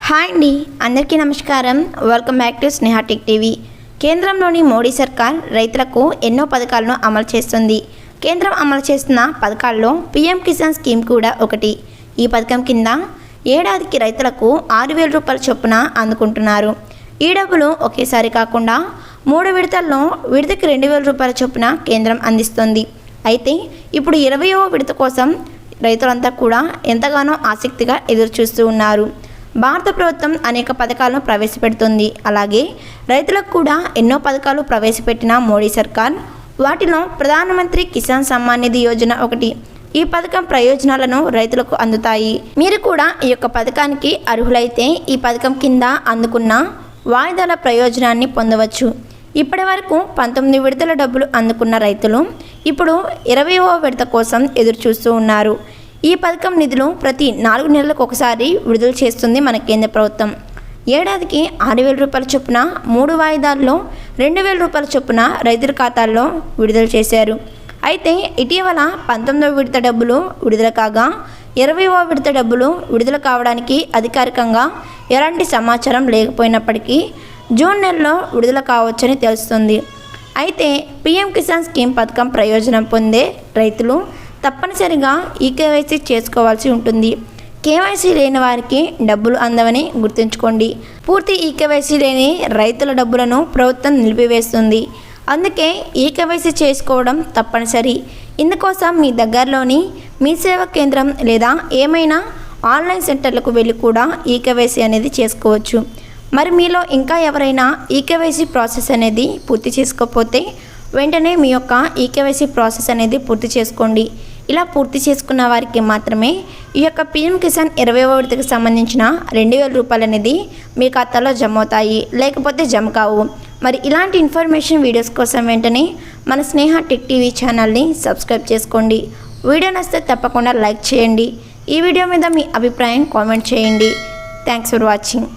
Hi అండి, అందరికీ నమస్కారం. Welcome back to Sneha tech TV. కేంద్రంలోని మోడీ సర్కార్ రైతులకు ఎన్నో పథకాలను అమలు చేస్తుంది. కేంద్రం అమలు చేస్తున్న పథకాల్లో పీఎం కిసాన్ స్కీమ్ కూడా ఒకటి. ఈ పథకం కింద ఏడాదికి రైతులకు 6,000 రూపాయల చొప్పున అందుకుంటున్నారు. ఈ డబ్బులు ఒకేసారి కాకుండా 3 విడతల్లో విడతకి 2,000 రూపాయల చొప్పున కేంద్రం అందిస్తుంది. అయితే ఇప్పుడు 20వ విడత కోసం రైతులంతా కూడా ఎంతగానో ఆసక్తిగా ఎదురు చూస్తూ ఉన్నారు. భారత ప్రభుత్వం అనేక పథకాలను ప్రవేశపెడుతుంది. అలాగే రైతులకు కూడా ఎన్నో పథకాలు ప్రవేశపెట్టిన మోడీ సర్కార్ వాటిలో ప్రధానమంత్రి కిసాన్ సమ్మాన్ నిధి యోజన ఒకటి. ఈ పథకం ప్రయోజనాలను రైతులకు అందుతాయి. మీరు కూడా ఈ యొక్క పథకానికి అర్హులైతే ఈ పథకం కింద అందుకున్న వాయిదాల ప్రయోజనాన్ని పొందవచ్చు. ఇప్పటి వరకు 19 విడతల డబ్బులు అందుకున్న రైతులు ఇప్పుడు 20వ విడత కోసం ఎదురు చూస్తూ ఉన్నారు. ఈ పథకం నిధులు ప్రతి 4 నెలలకు ఒకసారి విడుదల చేస్తుంది మన కేంద్ర ప్రభుత్వం. ఏడాదికి 6,000 రూపాయల చొప్పున 3 వాయిదాల్లో 2,000 రూపాయల చొప్పున రైతుల ఖాతాల్లో విడుదల చేశారు. అయితే ఇటీవల 19వ విడత డబ్బులు విడుదల కాగా 20వ విడత డబ్బులు విడుదల కావడానికి అధికారికంగా ఎలాంటి సమాచారం లేకపోయినప్పటికీ జూన్ నెలలో విడుదల కావచ్చని తెలుస్తుంది. అయితే పీఎం కిసాన్ స్కీమ్ పథకం ప్రయోజనం పొందే రైతులు తప్పనిసరిగా ఈకేవైసీ చేసుకోవాల్సి ఉంటుంది. కేవైసీ లేని వారికి డబ్బులు అందవని గుర్తుంచుకోండి. పూర్తి ఈకేవైసీ లేని రైతుల డబ్బులను ప్రభుత్వం నిలిపివేస్తుంది. అందుకే ఈకేవైసీ చేసుకోవడం తప్పనిసరి. ఇందుకోసం మీ దగ్గరలోని మీ సేవా కేంద్రం లేదా ఏమైనా ఆన్లైన్ సెంటర్లకు వెళ్ళి కూడా ఈకేవైసీ అనేది చేసుకోవచ్చు. మరి మీలో ఇంకా ఎవరైనా ఈకేవైసీ ప్రాసెస్ అనేది పూర్తి చేసుకోకపోతే వెంటనే మీ యొక్క ఈకేవైసీ ప్రాసెస్ అనేది పూర్తి చేసుకోండి. ఇలా పూర్తి చేసుకున్న వారికి మాత్రమే ఈ యొక్క పీఎం కిసాన్ 20వ విడతకు సంబంధించిన 2,000 రూపాయలు అనేది మీ ఖాతాలో జమ అవుతాయి, లేకపోతే జమ కావు. మరి ఇలాంటి ఇన్ఫర్మేషన్ వీడియోస్ కోసం వెంటనే మన స్నేహ టెక్ టీవీ ఛానల్ని సబ్స్క్రైబ్ చేసుకోండి. వీడియో నచ్చితే తప్పకుండా లైక్ చేయండి. ఈ వీడియో మీద మీ అభిప్రాయం కామెంట్ చేయండి. Thanks for watching.